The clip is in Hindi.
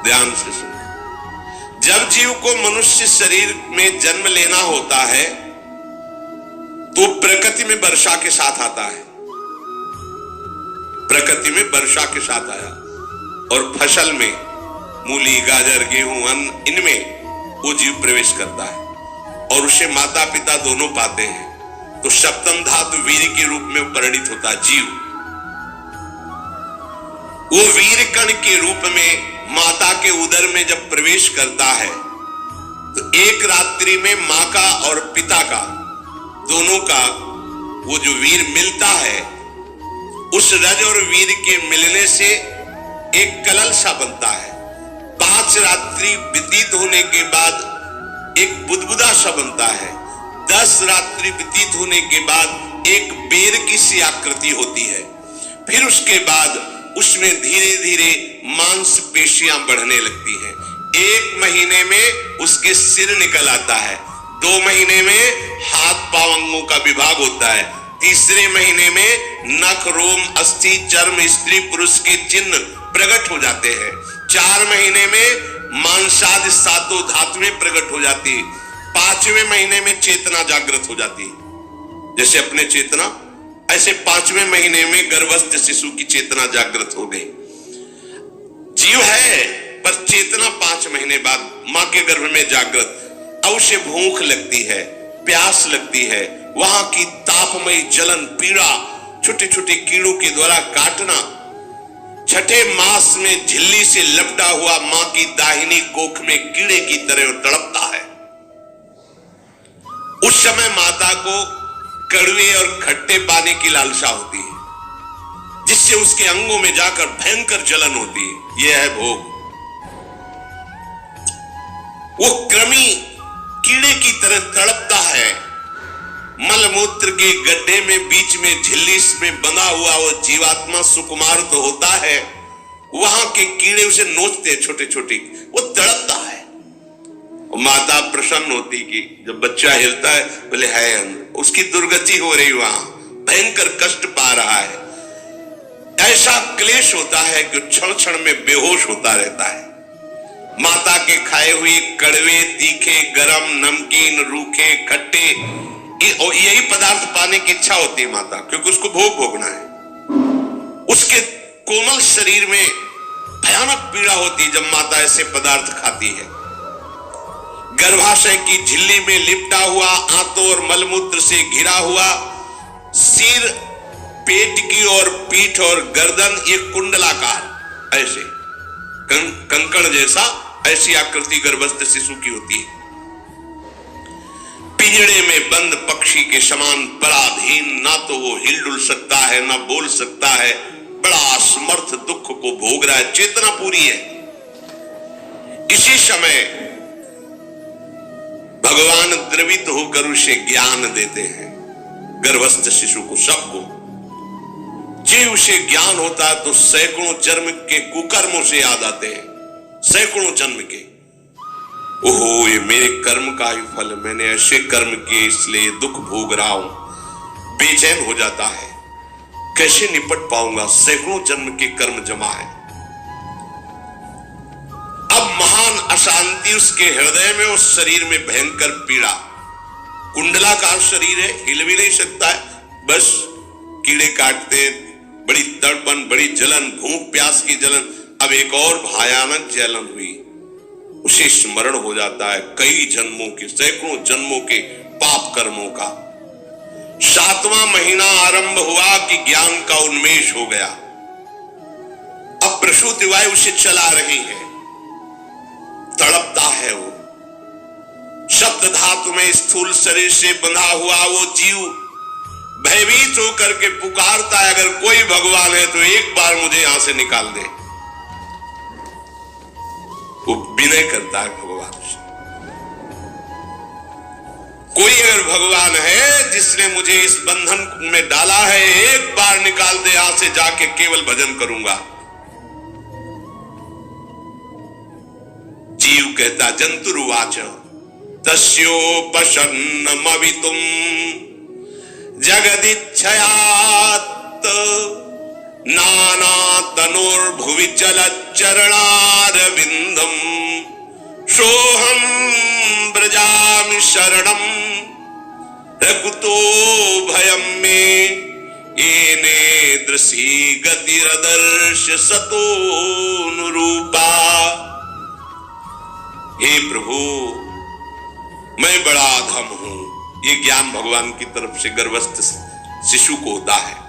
ध्यान से सुनो। जब जीव को मनुष्य शरीर में जन्म लेना होता है तो प्रकृति में वर्षा के साथ आता है, प्रकृति में वर्षा के साथ आया, और फसल में मूली, गाजर, गेहूं, अन्न, इनमें वो जीव प्रवेश करता है और उसे माता पिता दोनों पाते हैं। तो सप्तम धातु वीर के रूप में परिणित होता जीव। वो वीर कण के रूप में माता के उदर में जब प्रवेश करता है तो एक रात्रि में मां का और पिता का, दोनों का वो जो वीर मिलता है, उस रज और वीर के मिलने से एक कलल सा बनता है। 5 रात्रि व्यतीत होने के बाद एक बुदबुदा सा बनता है। 10 रात्रि व्यतीत होने के बाद एक बेर की सी आकृति होती है। फिर उसके बाद उसमें धीरे धीरे मांसपेशियां बढ़ने लगती हैं। 1 महीने में उसके सिर निकल आता है, 2 महीने में हाथ पांव अंगों का विभाग होता है, तीसरे महीने में नख, रोम, अस्थि, चर्म, स्त्री पुरुष के चिन्ह प्रकट हो जाते हैं। 4 महीने में मांसादि 7 धातुएं प्रकट हो जाती है। 5वें महीने में चेतना जागृत हो जाती है। जैसे अपने चेतना, ऐसे 5वें महीने में गर्भस्थ शिशु की चेतना जागृत हो गई। जीव है पर चेतना 5 महीने बाद मां के गर्भ में जागृत। अब उसे भूख लगती है, प्यास लगती है, वहां की तापमयी जलन, पीड़ा, छोटे छोटे कीड़ों के द्वारा काटना, 6ठे मास में झिल्ली से लपटा हुआ मां की दाहिनी कोख में कीड़े की तरह तड़पता है। उस समय माता को कड़वे और खट्टे पानी की लालसा होती है, जिससे उसके अंगों में जाकर भयंकर जलन होती है। यह है भोग। वो कृमि कीड़े की तरह तड़पता है। मलमूत्र के गड्ढे में बीच में झिल्ली में बंधा हुआ वो जीवात्मा सुकुमार तो होता है, वहां के कीड़े उसे नोचते छोटे छोटे, वो तड़पता है। माता प्रसन्न होती कि जब बच्चा हिलता है, बोले है अंदर, उसकी दुर्गति हो रही, वहां भयंकर कष्ट पा रहा है। ऐसा क्लेश होता है कि क्षण क्षण में बेहोश होता रहता है। माता के खाए हुए कड़वे, तीखे, गरम, नमकीन, रूखे, खट्टे, यही पदार्थ पाने की इच्छा होती है माता, क्योंकि उसको भोग भोगना है। उसके कोमल शरीर में भयानक पीड़ा होती है जब माता ऐसे पदार्थ खाती है। गर्भाशय की झिल्ली में लिपटा हुआ, आंतों और मलमूत्र से घिरा हुआ सिर, पेट की और पीठ और गर्दन, ये कुंडलाकार, ऐसे कंकड़ जैसा, ऐसी आकृति गर्भस्थ शिशु की होती है। पिंजड़े में बंद पक्षी के समान पराधीन, ना तो वो हिलडुल सकता है, ना बोल सकता है, बड़ा असमर्थ दुख को भोग रहा है, चेतना पूरी है। इसी समय भगवान द्रवित होकर उसे ज्ञान देते हैं, गर्भस्थ शिशु को, सबको। जी उसे ज्ञान होता है तो सैकड़ों जन्म के कुकर्मों से याद आते हैं, सैकड़ों जन्म के। ओहो, ये मेरे कर्म का ही फल, मैंने ऐसे कर्म किए इसलिए दुख भोग रहा हूं। बेचैन हो जाता है, कैसे निपट पाऊंगा, सैकड़ों जन्म के कर्म जमा है। अब महान अशांति उसके हृदय में, उस शरीर में भयंकर पीड़ा। कुंडलाकार शरीर है, हिल भी नहीं सकता है, बस कीड़े काटते, बड़ी तड़पन, बड़ी जलन, भूख प्यास की जलन। अब एक और भयानक जलन हुई, उसे स्मरण हो जाता है कई जन्मों के, सैकड़ों जन्मों के पाप कर्मों का। 7वां महीना आरंभ हुआ कि ज्ञान का उन्मेष हो गया। अब प्रसूति वायु उसे चला रही है, तड़पता है वो। सप्त धातु में स्थूल शरीर से बंधा हुआ वो जीव भयभीत होकर के पुकारता है, अगर कोई भगवान है तो एक बार मुझे यहां से निकाल दे। वो विनय करता है भगवान से, कोई अगर भगवान है जिसने मुझे इस बंधन में डाला है, एक बार निकाल दे, यहां से जाके केवल भजन करूंगा। जीव कहता, जंतुरुवाच तस्योपशन्नमवितुम जगदिच्छयात् नाना तनोर्भुवि चलच्चरणारविंद सोहम ब्रजामि शरणम रघुतो भयम में येने दृशी गतिरदर्श सतोनुरूपा। हे प्रभु, मैं बड़ा अधम हूं, ये ज्ञान भगवान की तरफ से गर्भस्थ शिशु को होता है।